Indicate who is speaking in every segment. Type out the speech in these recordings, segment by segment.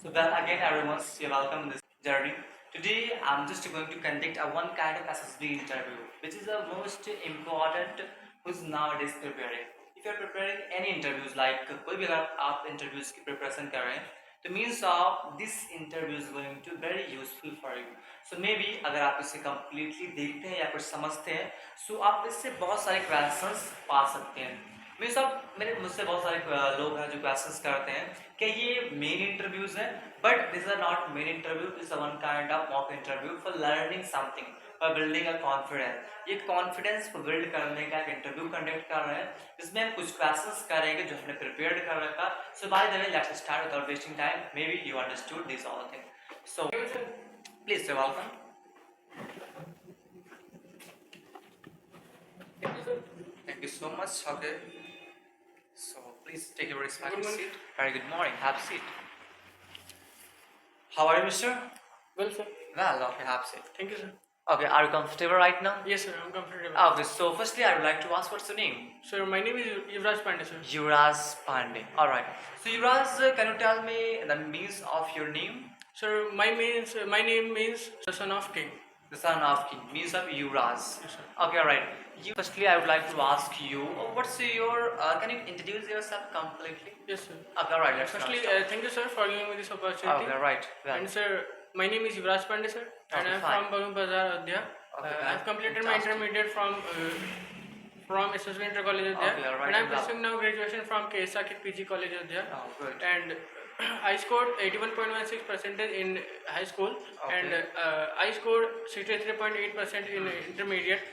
Speaker 1: Well, again, everyone, you're welcome in this journey. Today, I'm just going to conduct a one kind of SSB interview, which is the most important who's nowadays preparing. If you're preparing any interviews, like कोई भी अगर आप interviews की preparation कर रहे हैं, तो means of this interview is going to very useful for you. So maybe अगर आप इसे completely देखते हैं या कुछ समझते हैं, so आप इससे बहुत सारे questions पा सकते हैं. मेरे साथ मेरे मुझसे बहुत सारे लोग हैं जो क्वेश्चंस करते हैं कि ये मेन इंटरव्यूज हैं, but this are not main interview, is one kind of mock interview for learning something, for building a confidence. ये कॉन्फिडेंस को बिल्ड करने का एक इंटरव्यू कंडक्ट कर रहे हैं, जिसमें हम कुछ क्वेश्चंस करेंगे जो हमने प्रिपेयर्ड कर रखा. So by the way let's start without wasting time. May be you understood this all thing. So please say welcome. Thank you so much. Okay. So please take your respective seat. Very good morning. Have a seat. How are you, mister?
Speaker 2: Well, sir.
Speaker 1: Well, okay, have a seat.
Speaker 2: Thank you, sir.
Speaker 1: Okay, are you comfortable right now?
Speaker 2: Yes, sir. I'm comfortable.
Speaker 1: Okay, so firstly, I would like to ask what's your name?
Speaker 2: Sir, my name is Yuvraj Pandey, sir.
Speaker 1: Yuvraj Pandey. Alright. So Yuvraj, can you tell me the means of your name?
Speaker 2: Sir, my name means the son of king.
Speaker 1: The son of king. Means of Yuvraj.
Speaker 2: Yes, sir.
Speaker 1: Okay, alright. Firstly, I would like to ask you, what's your, can you introduce yourself completely?
Speaker 2: Yes, sir.
Speaker 1: Okay, alright, let's
Speaker 2: Firstly,
Speaker 1: start.
Speaker 2: thank you, sir, for giving me this opportunity.
Speaker 1: Okay, right. Well,
Speaker 2: And sir, my name is Yuvraj Pandey, sir, and
Speaker 1: Okay,
Speaker 2: I'm
Speaker 1: fine.
Speaker 2: from Bagum Bazar, Adya.
Speaker 1: Okay,
Speaker 2: I've completed my
Speaker 1: fantastic.
Speaker 2: intermediate from SSB Inter College, Adya,
Speaker 1: Okay, alright,
Speaker 2: and I'm
Speaker 1: well.
Speaker 2: pursuing now graduation from KS Sakit PG College, Adya.
Speaker 1: oh, good.
Speaker 2: And I scored 81.16% in high school,
Speaker 1: Okay.
Speaker 2: and I scored 63.8% in intermediate.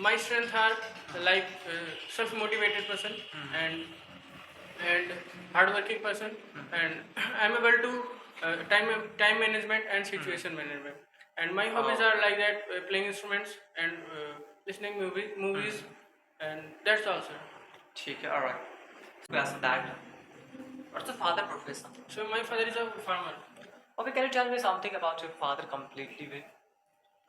Speaker 2: My strengths are like self-motivated person and hardworking person, and I'm able to time management and situation management. And my hobbies are like that: playing instruments and listening movies, and that's all, sir.
Speaker 1: ठीक है, alright. So as that, what's the father profession?
Speaker 2: So my father is a farmer.
Speaker 1: Okay, can you tell me something about your father completely?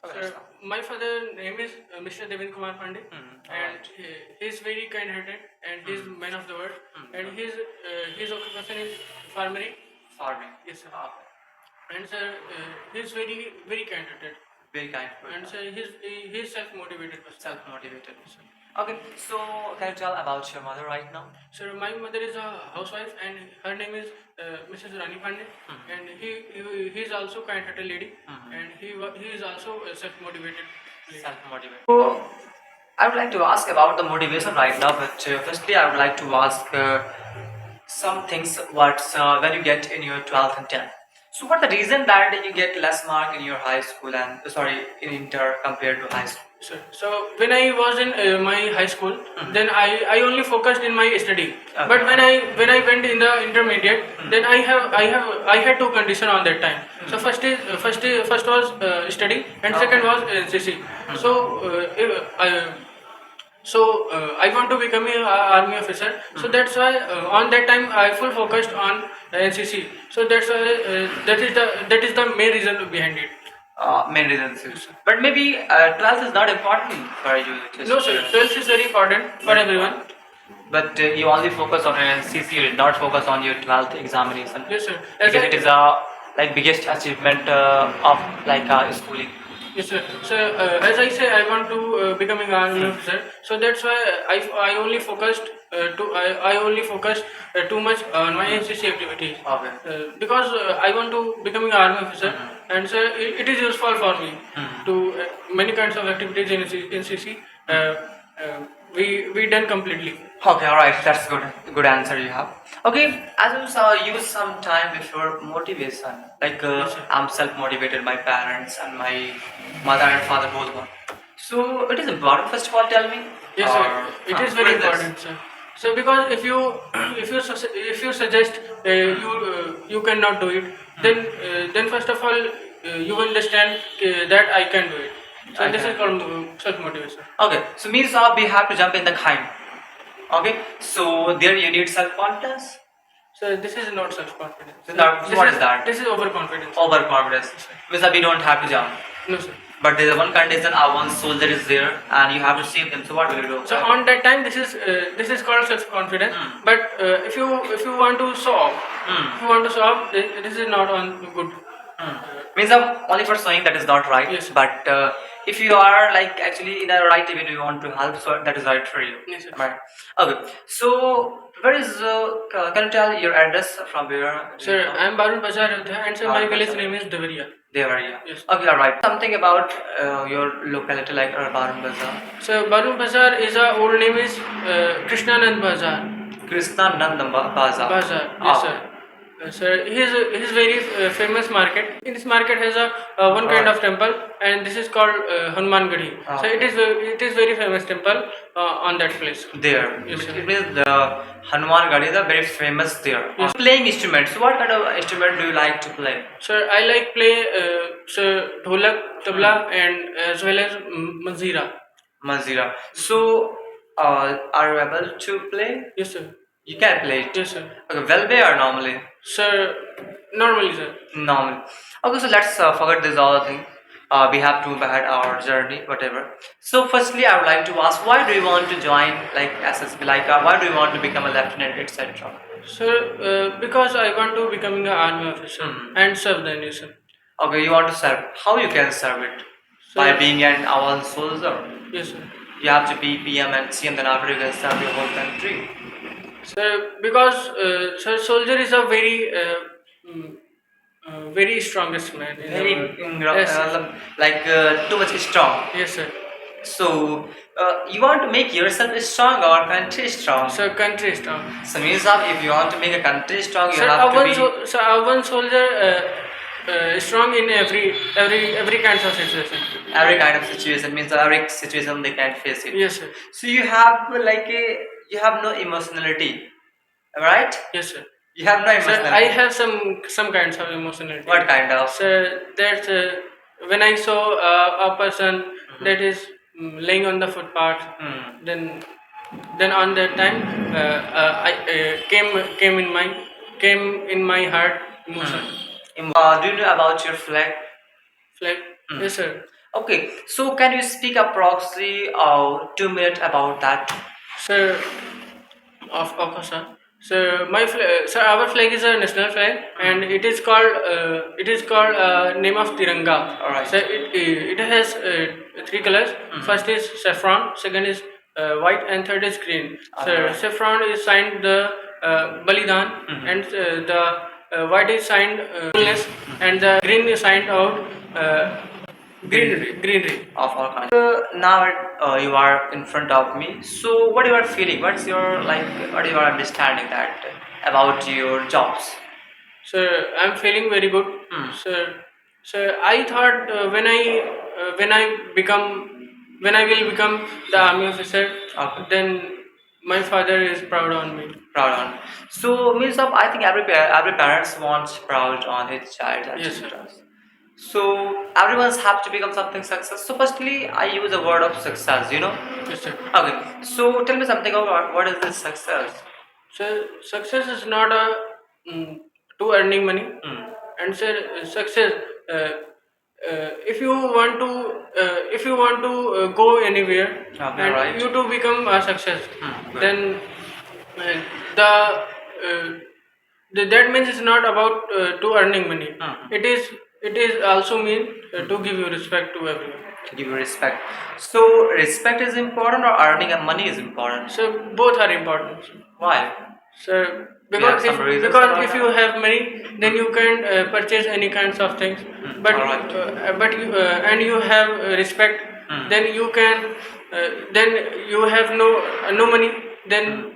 Speaker 1: Okay,
Speaker 2: Sir,
Speaker 1: let's start.
Speaker 2: my father name is Mr. Devin Kumar Pandey, and
Speaker 1: alright.
Speaker 2: he is very kind-hearted, and he is man of the world, and his occupation is farming.
Speaker 1: Farming.
Speaker 2: Yes, sir.
Speaker 1: Okay.
Speaker 2: And sir, he is very kind-hearted,
Speaker 1: Very kind person.
Speaker 2: and sir, he is self-motivated person.
Speaker 1: Self-motivated. Okay, so can you tell about your mother right now?
Speaker 2: Sir, my mother is a housewife, and her name is Mrs. Rani Pandey, and he is also kind-hearted lady, and he is also a self-motivated lady.
Speaker 1: Self-motivated. So, I would like to ask about the motivation right now, but firstly, I would like to ask some things. What's when you get in your 12th and 10th? So, what the reason that you get less mark in your high school and in inter compared to high school?
Speaker 2: Sir, so when I was in my high school, then I only focused in my study.
Speaker 1: Okay.
Speaker 2: But when I went in the intermediate, then I had two conditions on that time. So first was study, and second was NCC. So I want to become an army officer. So that's why on that time I full focused on NCC. So that's why that is the main reason behind it.
Speaker 1: Main reasons. But maybe 12th is not important for you. Just,
Speaker 2: No, sir, 12th is very important for everyone.
Speaker 1: But you only focus on your NCC, you did not focus on your 12th examination.
Speaker 2: Yes, sir.
Speaker 1: Because it is a biggest achievement of schooling.
Speaker 2: Yes, sir. So as I say, I want to become an army officer. So that's why I only focused too much on my NCC activities.
Speaker 1: Okay.
Speaker 2: Because I want to become an army officer, and sir, it is useful for me to many kinds of activities in NCC. We done completely.
Speaker 1: Okay, alright, that's good answer you have. Okay, as you saw, use some time before motivation.
Speaker 2: Yes, sir.
Speaker 1: I'm self-motivated, my parents and my mother and father both want. So it is important, first of all, tell me.
Speaker 2: Yes,
Speaker 1: Or-
Speaker 2: sir. It is
Speaker 1: what
Speaker 2: very
Speaker 1: this?
Speaker 2: important, sir. So because if you suggest you cannot do it, then first of all you will understand that I can do it. So
Speaker 1: I
Speaker 2: this
Speaker 1: can.
Speaker 2: is called self motivation.
Speaker 1: Okay, so means we have to jump in the kind. Okay, so there you need self-confidence.
Speaker 2: So this is not self confidence.
Speaker 1: So what is that?
Speaker 2: This is overconfidence.
Speaker 1: Overconfidence. Means we don't have to jump.
Speaker 2: No, sir.
Speaker 1: But there's one condition: one soldier is there, and you have to save them. So what will you do?
Speaker 2: So on that time, this is called self-confidence. But if you want to solve, if you want to solve, this is not on good.
Speaker 1: Means only for showing that is not right.
Speaker 2: Yes.
Speaker 1: But if you are like actually in a right way, you want to help, so that is right for you.
Speaker 2: Yes, sir.
Speaker 1: Right. Okay. So where is? Can you tell your address from where?
Speaker 2: Sir, I am Barun Bazar Ayodhya, and sir, my
Speaker 1: Barun
Speaker 2: village
Speaker 1: Bazar.
Speaker 2: name is Devariya.
Speaker 1: There are you.
Speaker 2: Yes.
Speaker 1: Okay, all right. Something about your locality, like Barun Bazaar.
Speaker 2: So Barun Bazar is old name is Krishnanand Bazar.
Speaker 1: Krishna Nandamba Bazaar.
Speaker 2: Bazar, yes,
Speaker 1: Ah,
Speaker 2: sir. Sir, his very famous market. In this market has a one kind of temple, and this is called Hanuman Gadi. So it is very famous temple on that place.
Speaker 1: There.
Speaker 2: Yes, sir.
Speaker 1: It means the Hanuman Gadi is very famous there.
Speaker 2: Yes.
Speaker 1: Playing instruments. What kind of instrument do you like to play?
Speaker 2: Sir, I like play dholak, tabla, and as well as manzira.
Speaker 1: Manzira. So, are you able to play?
Speaker 2: Yes, sir.
Speaker 1: You can play it.
Speaker 2: Yes, sir.
Speaker 1: Okay, well, they are normally.
Speaker 2: Sir, normally, sir.
Speaker 1: Normally. Okay, so let's forget this other thing. We have to move ahead our journey, whatever. So, firstly, I would like to ask, why do you want to join like SSB? Like, why do you want to become a lieutenant, etc.?
Speaker 2: Sir, because I want to becoming an army officer and serve the nation.
Speaker 1: Okay, you want to serve. How you can serve it? By
Speaker 2: Sir,
Speaker 1: being an our soldier.
Speaker 2: yes, sir.
Speaker 1: You have to be PM and CM, then after you can serve your whole country.
Speaker 2: Sir, because sir, soldier is a very strongest man in
Speaker 1: Very,
Speaker 2: the world. Yes, sir.
Speaker 1: like too much strong.
Speaker 2: Yes, sir.
Speaker 1: So you want to make yourself strong or country strong?
Speaker 2: Sir, country is strong.
Speaker 1: So means that if you want to make a country strong, you
Speaker 2: Sir,
Speaker 1: have to be
Speaker 2: sir, one soldier is strong in every kind of situation.
Speaker 1: every kind of situation. Means every situation they can face it.
Speaker 2: Yes, sir.
Speaker 1: So you have like you have no emotionality, right?
Speaker 2: Yes, sir.
Speaker 1: You have no
Speaker 2: Sir,
Speaker 1: emotionality.
Speaker 2: I have some kinds of emotionality.
Speaker 1: What kind of?
Speaker 2: Sir, that when I saw a person that is laying on the footpath,
Speaker 1: Hmm.
Speaker 2: then on that time I came in my heart emotion.
Speaker 1: Do you know about your flag?
Speaker 2: Like yes, sir.
Speaker 1: Okay, so can you speak approximately 2 minutes about that?
Speaker 2: Sir, of course, sir. So sir, our flag is a national flag, and it is called name of Tiranga.
Speaker 1: Alright.
Speaker 2: So it has three colors. First is saffron, second is white, and third is green. So
Speaker 1: Alright.
Speaker 2: saffron is signed the Balidan, and the white is signed fullness, and the green is signed out greenery.
Speaker 1: Of all kinds. Now you are in front of me. So what you are feeling? What's your like? What you are understanding that about your jobs?
Speaker 2: So I'm feeling very good. So I thought when I will become the army officer,
Speaker 1: Okay.
Speaker 2: then my father is proud on me.
Speaker 1: Proud on. So means of I think every parents wants proud on his child and
Speaker 2: Yes, sir.
Speaker 1: children. So everyone's have to become something success. So firstly, I use the word of success.
Speaker 2: Yes, sir.
Speaker 1: Okay. So tell me something about what is this success?
Speaker 2: So success is not a to earning money, and sir, success. If you want to go anywhere
Speaker 1: Okay,
Speaker 2: and
Speaker 1: right.
Speaker 2: you to become a success,
Speaker 1: Good.
Speaker 2: then that means it's not about to earning money. It is also mean to give you respect to everyone.
Speaker 1: To give you respect. So respect is important or earning and money is important?
Speaker 2: So both are important.
Speaker 1: Why?
Speaker 2: So
Speaker 1: Do you have
Speaker 2: because
Speaker 1: some reasons about
Speaker 2: if you have money, then you can purchase any kinds of things. But
Speaker 1: alright.
Speaker 2: and you have respect, then you can then you have no money, then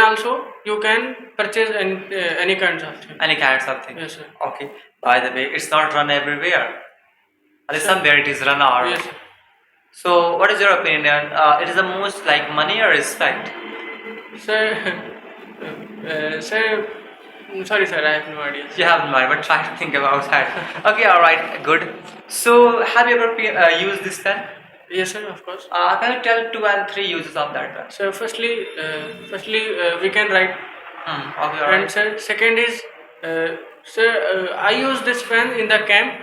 Speaker 2: also you can purchase any kinds of thing.
Speaker 1: Any kinds of thing.
Speaker 2: Yes, sir.
Speaker 1: Okay. By the way, it's not run everywhere. Only
Speaker 2: Sir.
Speaker 1: somewhere it is run out.
Speaker 2: Yes, sir.
Speaker 1: So what is your opinion? It is the most like money or respect?
Speaker 2: Sir, sir, sorry, sir, I have no idea.
Speaker 1: You have no idea, but try to think about that. Okay, alright, good. So have you ever used this pen?
Speaker 2: Yes, sir, of course.
Speaker 1: Can you tell 2 and 3 uses of that pen?
Speaker 2: So firstly, we can write,
Speaker 1: Okay,
Speaker 2: and
Speaker 1: alright.
Speaker 2: sir, second is, I use this pen in the camp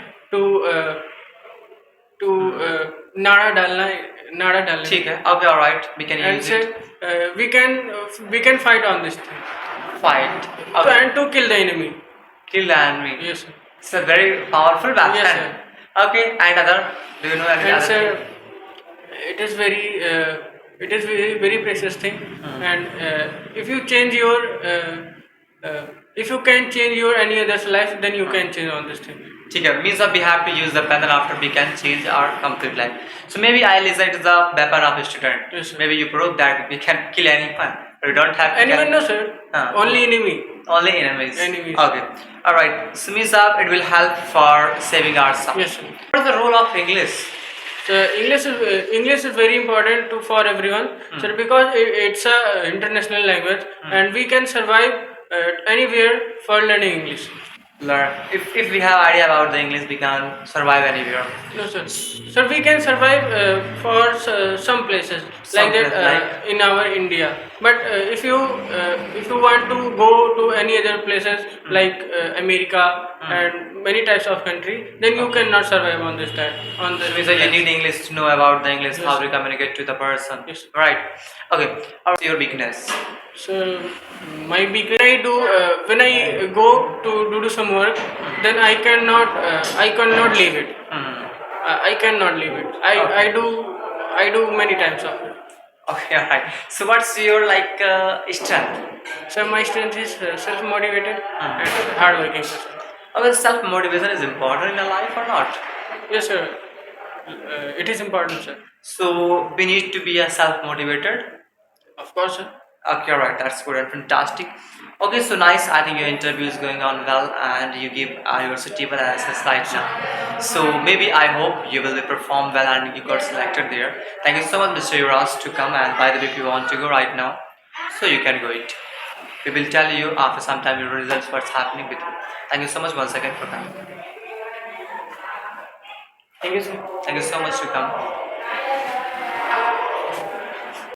Speaker 2: to नाड़ा डालना
Speaker 1: ठीक है, okay, all right, we can
Speaker 2: and
Speaker 1: use
Speaker 2: say
Speaker 1: it.
Speaker 2: we can fight on this thing
Speaker 1: Fight.
Speaker 2: so,
Speaker 1: Okay.
Speaker 2: and to kill the enemy.
Speaker 1: Kill the enemy.
Speaker 2: Yes, sir.
Speaker 1: It's a very powerful weapon.
Speaker 2: Yes, sir.
Speaker 1: Okay, and other? Do you know any
Speaker 2: And
Speaker 1: other
Speaker 2: sir,
Speaker 1: thing?
Speaker 2: it is very precious thing. And if you change your if you can change your any other's life, then you can change on this thing.
Speaker 1: ठीक है, means that we have to use the pen and after we can change our complete life. So maybe I listen to the weapon of a student.
Speaker 2: Yes, sir.
Speaker 1: Maybe you prove that we can kill anyone. We don't have to
Speaker 2: Anyone,
Speaker 1: kill
Speaker 2: no sir. Only enemy.
Speaker 1: only enemies.
Speaker 2: Enemies.
Speaker 1: Okay. All right. So means that it will help for saving ourselves.
Speaker 2: Yes, sir.
Speaker 1: What is the role of English?
Speaker 2: So English is very important to for everyone. So because it's a international language and we can survive anywhere for learning English.
Speaker 1: Learn. If we have idea about the English, we can survive anywhere.
Speaker 2: No sir. So we can survive for some places like that
Speaker 1: like-
Speaker 2: in our India. But if you want to go to any other places like America and many types of country, then you cannot survive on this time. On the
Speaker 1: So means that you need English to know about the English,
Speaker 2: Yes,
Speaker 1: how
Speaker 2: sir.
Speaker 1: to communicate to the person.
Speaker 2: Yes.
Speaker 1: Right. Okay. What's your weakness?
Speaker 2: So my weakness when I go to do some work, then I cannot leave it. I cannot leave it. I do many times of it.
Speaker 1: Okay. All right. So what's your strength?
Speaker 2: So my strength is self-motivated and hardworking person.
Speaker 1: Okay, self-motivation is important in a life or not?
Speaker 2: Yes, sir. It is important, sir.
Speaker 1: So we need to be a self-motivated.
Speaker 2: Of course, sir.
Speaker 1: Okay, all right, that's good and fantastic. Okay, so nice. I think your interview is going on well, and you give your suitable answers right now. So maybe I hope you will perform well and you got selected there. Thank you so much, Mr. Yuras, to come. And by the way, if you want to go right now, so you can go it. We will tell you after some time your results, what's happening with you. Thank you so much once again for coming.
Speaker 2: Thank you, sir.
Speaker 1: Thank you so much to come.